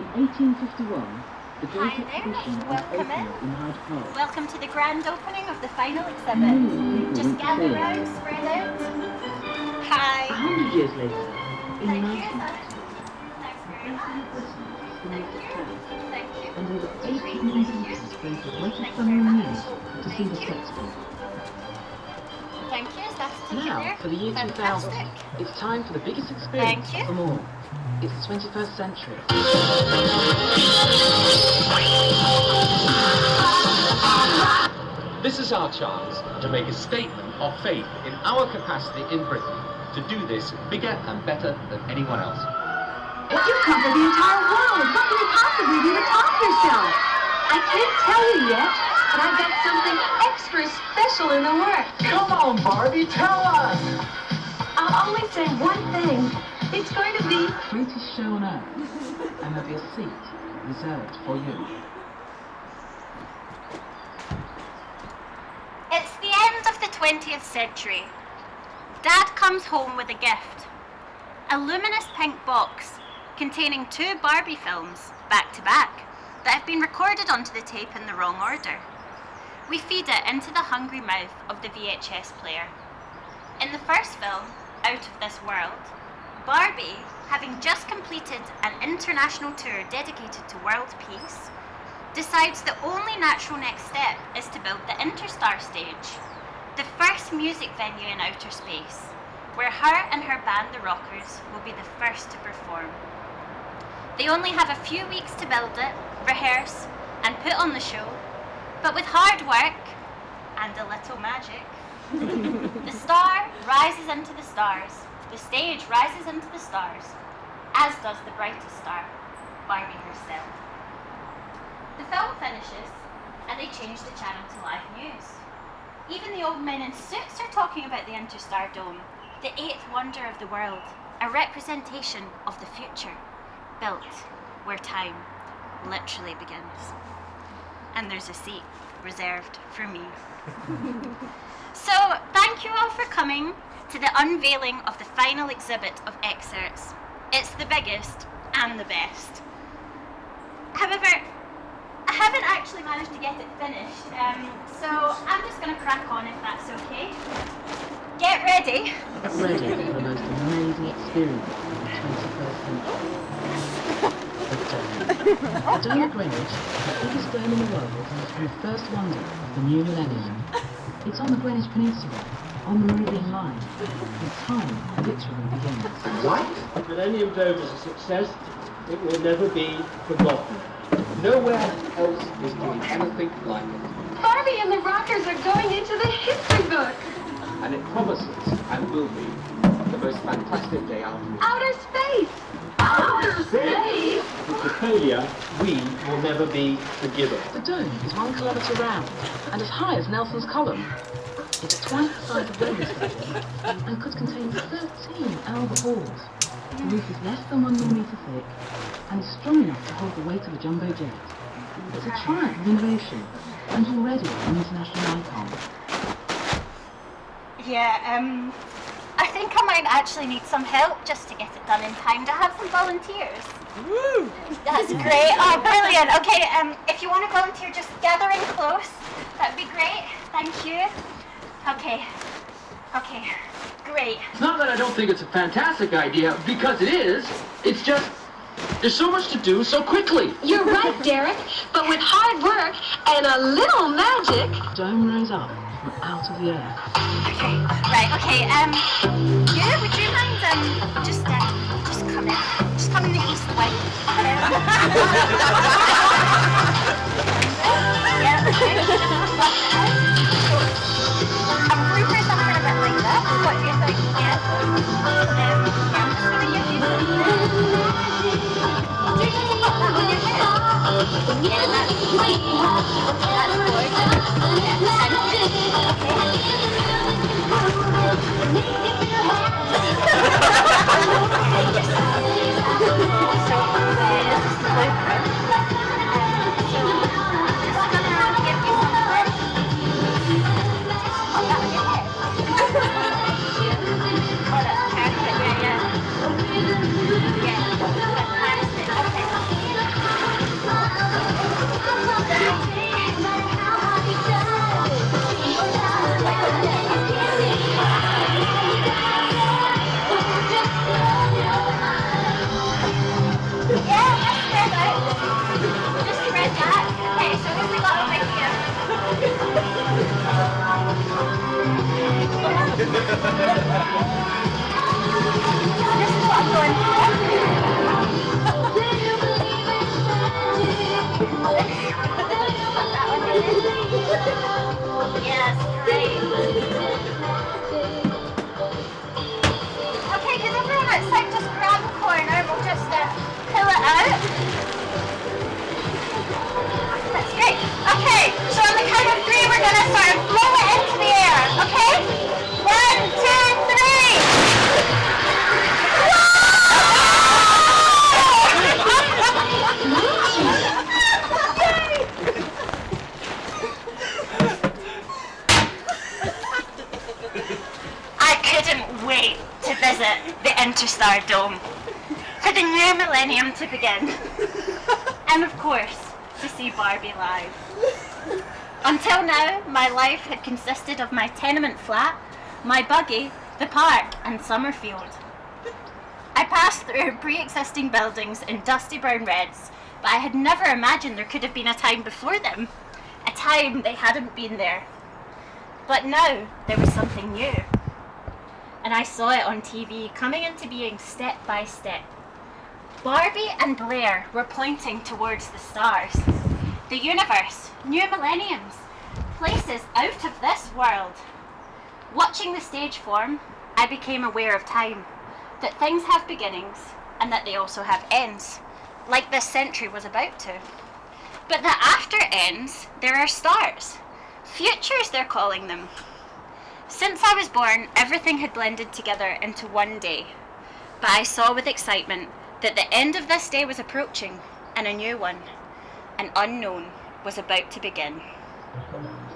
In 1851, the Great Exhibition of welcome Opera in. in Hyde Park. Welcome to the grand opening of the final exhibit. Just gather round, spread out. Hi. 100 years later, in Thank 1990, you. Thanks very much. Thank you. Thank you. And over 8 million people came to British summer news to see the textbook. Thank you. Is that a ticket Now, there? for the year 2000, Fantastic. it's time for the biggest experience Thank you. of them all. It's the 21st century. This is our chance to make a statement of faith in our capacity in Britain to do this bigger and better than anyone else. If you come for the entire world, what can you possibly do to top yourself? I can't tell you yet, but I've got something extra special in the works. Come on, Barbie, tell us! I'll only say one thing. It's going to be... Greatest show on earth, and there'll be a seat reserved for you. It's the end of the 20th century. Dad comes home with a gift. A luminous pink box containing 2 Barbie films, back to back, that have been recorded onto the tape in the wrong order. We feed it into the hungry mouth of the VHS player. In the first film, Out of This World, Barbie, having just completed an international tour dedicated to world peace, decides the only natural next step is to build the Interstar stage, the first music venue in outer space, where her and her band, the Rockers, will be the first to perform. They only have a few weeks to build it, rehearse, and put on the show, but with hard work and a little magic, the star rises into the stars, the stage rises into the stars, as does the brightest star, Barbie herself. The film finishes, and they change the channel to live news. Even the old men in suits are talking about the Interstar Dome, the 8th wonder of the world, a representation of the future, built where time literally begins. And there's a seat reserved for me. So, thank you all for coming to the unveiling of the final exhibit of Excerpts. It's the biggest and the best. However, I haven't actually managed to get it finished, so I'm just going to crack on if that's okay. Get ready. Get ready for the most amazing experience of the 21st century. The Dome of Greenwich, the biggest dome in the world, and the first wonder of the new millennium. It's on the Greenwich Peninsula, on the Meridian Line, and time literally begins. What? The Millennium Dome is a success. It will never be forgotten. Nowhere else is doing anything like it. Barbie and the Rockers are going into the history book. And it promises, and will be, the most fantastic day out. Outer space. Outer space? With the failure, we will never be forgiven. The dome is 1 kilometre round and as high as Nelson's column. It's twice the size of Wembley Stadium and could contain 13 Albert halls. The roof is less than 1 millimetre thick and is strong enough to hold the weight of a jumbo jet. It's a triumph of innovation and already an international icon. Yeah, I think I might actually need some help just to get it done in time. Do I have some volunteers? Woo! That's great. Oh, brilliant. Okay, if you want to volunteer, just gather in close. That'd be great. Thank you. Okay, great. It's not that I don't think it's a fantastic idea, because it is. It's just, there's so much to do so quickly. You're right, Derek. But with hard work and a little magic... The dome rose up from out of the earth. Okay, right, okay, yeah, would you mind, just come in. Just come in the east wing. Yeah, okay. Root or something a bit like that. What do you think? Yeah. Yeah, I'm just gonna use you. Do you think about that on your head? Yeah, that's to visit the Interstar Dome, for the new millennium to begin, and of course, to see Barbie live. Until now, my life had consisted of my tenement flat, my buggy, the park, and Summerfield. I passed through pre-existing buildings in dusty brown reds, but I had never imagined there could have been a time before them, a time they hadn't been there. But now, there was something new. And I saw it on TV, coming into being step by step. Barbie and Blair were pointing towards the stars. The universe, new millenniums, places out of this world. Watching the stage form, I became aware of time, that things have beginnings, and that they also have ends, like this century was about to. But that after ends, there are starts. Futures, they're calling them. Since I was born, everything had blended together into one day. But I saw with excitement that the end of this day was approaching, and a new one, an unknown, was about to begin.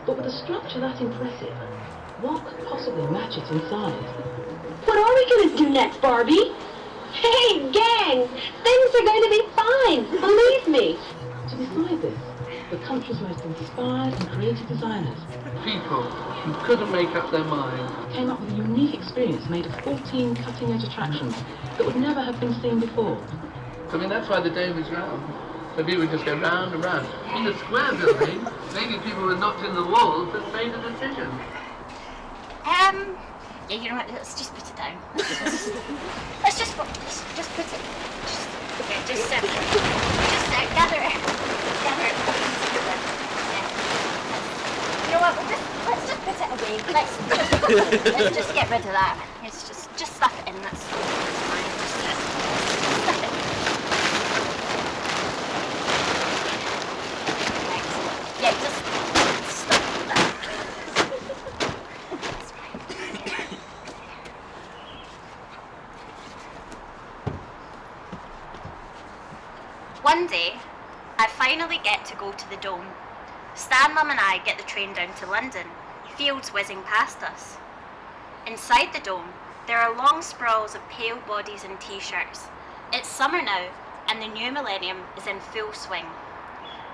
But with a structure that impressive, what could possibly match it in size? What are we going to do next, Barbie? Hey, gang! Things are going to be fine, believe me. To decide this, the country's most inspired and creative designers People who couldn't make up their mind. came up with a unique experience made of 14 cutting-edge attractions that would never have been seen before. I mean, that's why the dome is round. So people would just go round and round. In the square building, maybe people were knocked in the walls and made a decision. Yeah, you know what, let's just put it down. Let's just put it, gather it. You know what, let's just put it away. Let's just get rid of that. It's just stuff it in, that's fine. Just stuff it. Right. Yeah, just stuff that. That's right. One day, I finally get to go to the Dome. Stan, Mum and I get the train down to London, fields whizzing past us. Inside the Dome, there are long sprawls of pale bodies and t-shirts. It's summer now, and the new millennium is in full swing.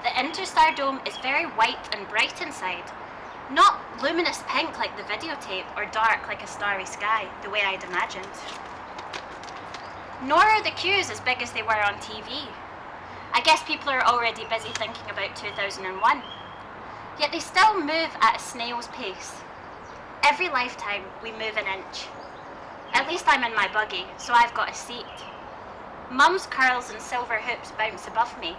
The Interstar Dome is very white and bright inside, not luminous pink like the videotape or dark like a starry sky, the way I'd imagined. Nor are the queues as big as they were on TV. I guess people are already busy thinking about 2001. Yet they still move at a snail's pace. Every lifetime, we move an inch. At least I'm in my buggy, so I've got a seat. Mum's curls and silver hoops bounce above me.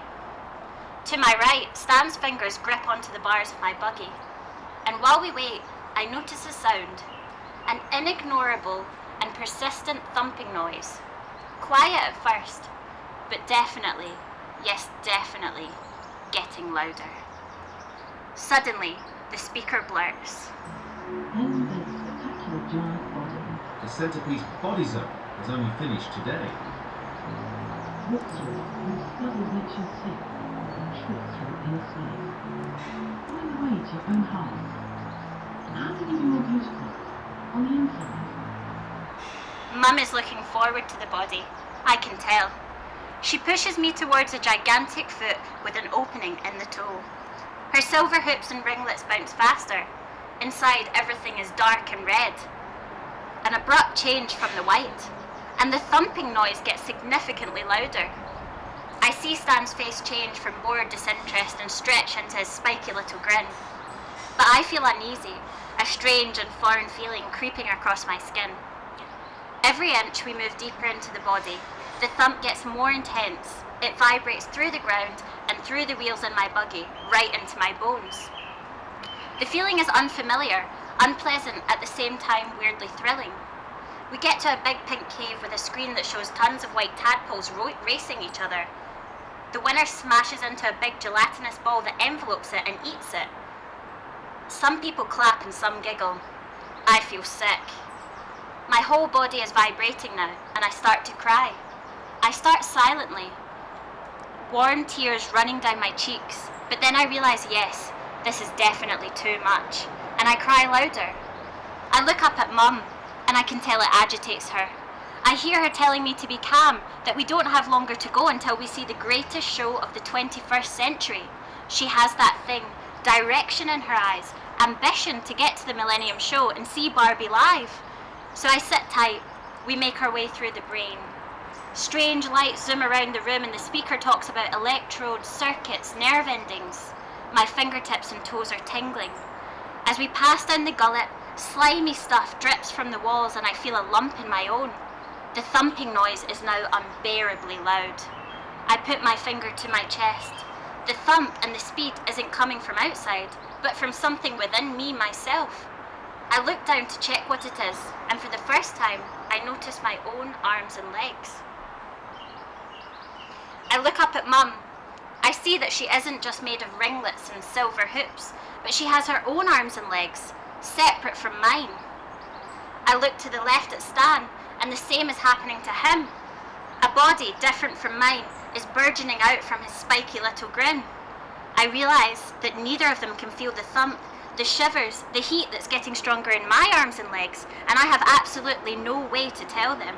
To my right, Stan's fingers grip onto the bars of my buggy. And while we wait, I notice a sound. An inignorable and persistent thumping noise. Quiet at first, but definitely, yes definitely, getting louder. Suddenly, the speaker blurts. Then there's a spectacular giant body. The centerpiece body zone was only finished today. Walk through and discover what you see, and trip through inner space. Find the way to your own heart. How can you be more beautiful on the inside? Mum is looking forward to the body, I can tell. She pushes me towards a gigantic foot with an opening in the toe. Her silver hoops and ringlets bounce faster. Inside, everything is dark and red. An abrupt change from the white, and the thumping noise gets significantly louder. I see Stan's face change from bored disinterest and stretch into his spiky little grin. But I feel uneasy, a strange and foreign feeling creeping across my skin. Every inch we move deeper into the body, the thump gets more intense. It vibrates through the ground and through the wheels in my buggy, right into my bones. The feeling is unfamiliar, unpleasant, at the same time weirdly thrilling. We get to a big pink cave with a screen that shows tons of white tadpoles racing each other. The winner smashes into a big gelatinous ball that envelopes it and eats it. Some people clap and some giggle. I feel sick. My whole body is vibrating now, and I start to cry. I start silently, warm tears running down my cheeks, but then I realise, yes, this is definitely too much, and I cry louder. I look up at Mum, and I can tell it agitates her. I hear her telling me to be calm, that we don't have longer to go until we see the greatest show of the 21st century. She has that thing, direction in her eyes, ambition to get to the Millennium Show and see Barbie live. So I sit tight. We make our way through the brain. Strange lights zoom around the room and the speaker talks about electrodes, circuits, nerve endings. My fingertips and toes are tingling. As we pass down the gullet, slimy stuff drips from the walls and I feel a lump in my own. The thumping noise is now unbearably loud. I put my finger to my chest. The thump and the speed isn't coming from outside, but from something within me myself. I look down to check what it is, and for the first time, I notice my own arms and legs. I look up at Mum. I see that she isn't just made of ringlets and silver hoops, but she has her own arms and legs, separate from mine. I look to the left at Stan, and the same is happening to him. A body different from mine is burgeoning out from his spiky little grin. I realise that neither of them can feel the thump, the shivers, the heat that's getting stronger in my arms and legs, and I have absolutely no way to tell them.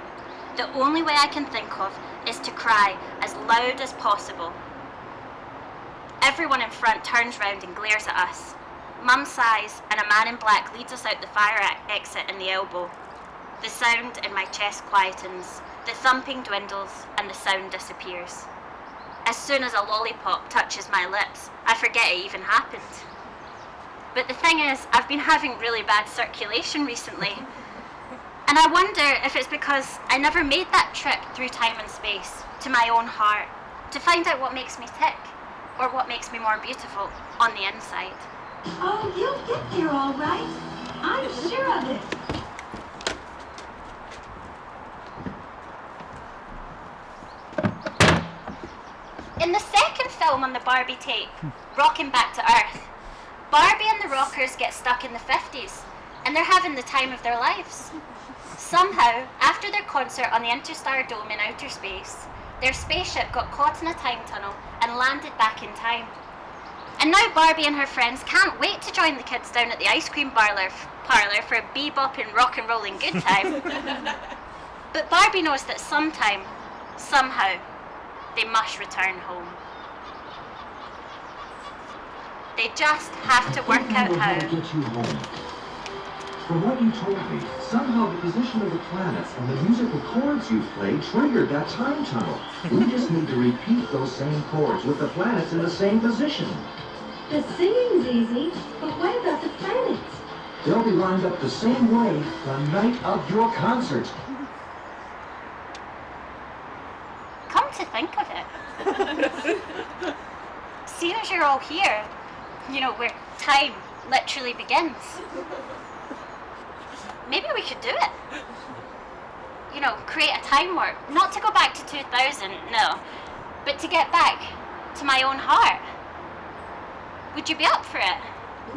The only way I can think of is to cry as loud as possible. Everyone in front turns round and glares at us. Mum sighs, and a man in black leads us out the fire exit in the elbow. The sound in my chest quietens, the thumping dwindles, and the sound disappears. As soon as a lollipop touches my lips, I forget it even happened. But the thing is, I've been having really bad circulation recently. And I wonder if it's because I never made that trip through time and space, to my own heart, to find out what makes me tick, or what makes me more beautiful on the inside. Oh, you'll get there all right. I'm sure of it. In the second film on the Barbie tape, Rockin' Back to Earth, Barbie and the rockers get stuck in the 50s, and they're having the time of their lives. Somehow, after their concert on the Interstellar Dome in outer space, their spaceship got caught in a time tunnel and landed back in time. And now Barbie and her friends can't wait to join the kids down at the ice cream parlour for a bebopping, rock and rolling good time. But Barbie knows that sometime, somehow, they must return home. They just have to work out how. Get you home. From what you told me, somehow the position of the planets and the musical chords you played triggered that time tunnel. We just need to repeat those same chords with the planets in the same position. The singing's easy, but what about the planets? They'll be lined up the same way the night of your concert. Come to think of it, seeing as you're all here, you know, where time literally begins, maybe we could do it. You know, create a time warp. Not to go back to 2000, no, but to get back to my own heart. Would you be up for it?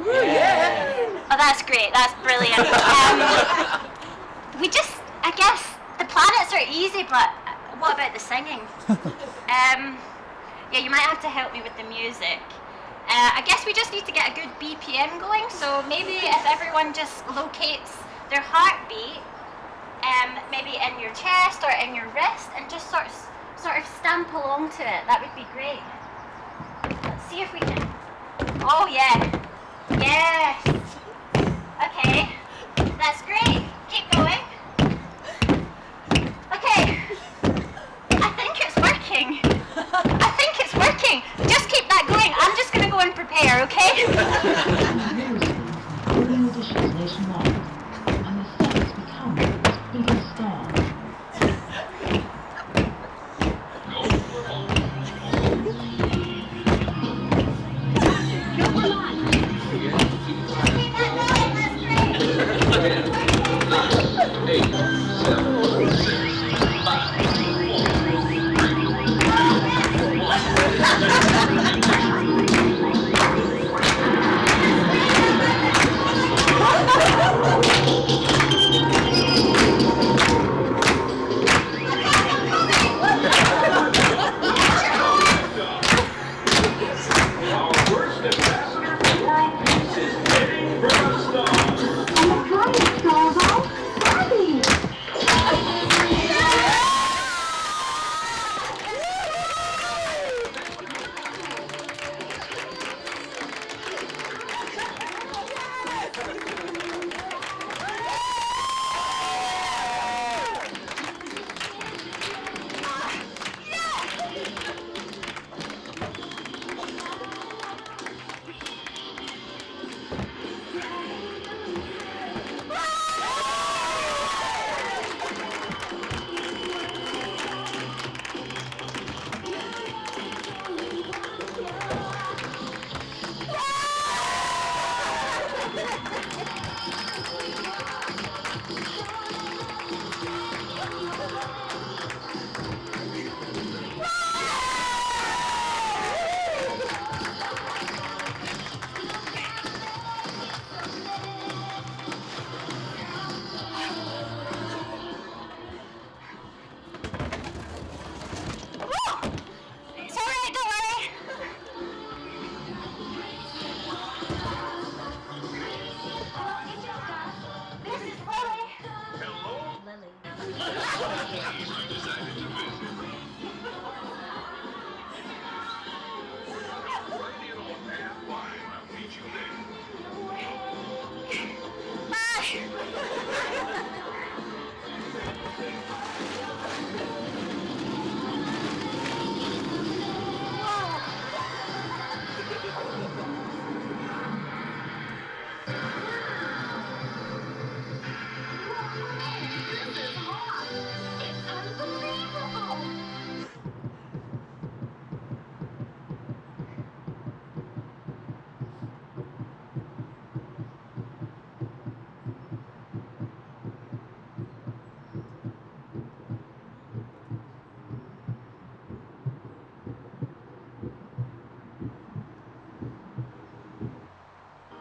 Yeah. Oh, that's great. That's brilliant. I guess, the planets are easy, but what about the singing? Yeah, you might have to help me with the music. I guess we just need to get a good BPM going, so maybe if everyone just locates their heartbeat, maybe in your chest or in your wrist, and just sort of stamp along to it, that would be great. Let's see if we can. Oh yeah. Yes. Okay. That's great. Keep going. Okay. I think it's working. Just keep that going. I'm just going to go and prepare, okay? Building auditions nationwide, and the set has become its biggest star. Keep that going. That's great. decided to visit. Ready and on hand, fine. I'll meet you there.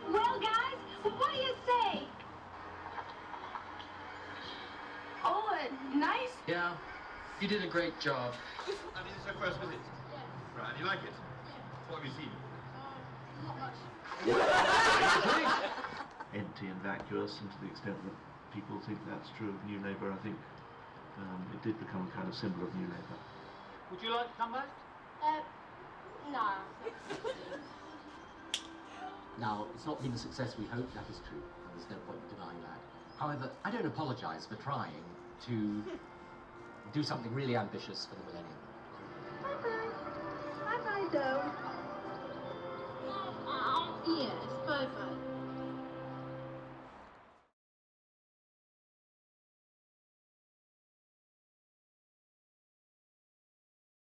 Well, guys, what do you say? Oh, nice. Yeah, you did a great job. And this is her first visit? Right, and you like it? What have you seen? Not much. Empty and vacuous, and to the extent that people think that's true of New Labour, I think it did become a kind of symbol of New Labour. Would you like to come back? No. Now, it's not been the success we hoped, that is true, and there's no point in denying that. However, I don't apologise for trying to do something really ambitious for the millennium. Bye-bye. Bye-bye, though.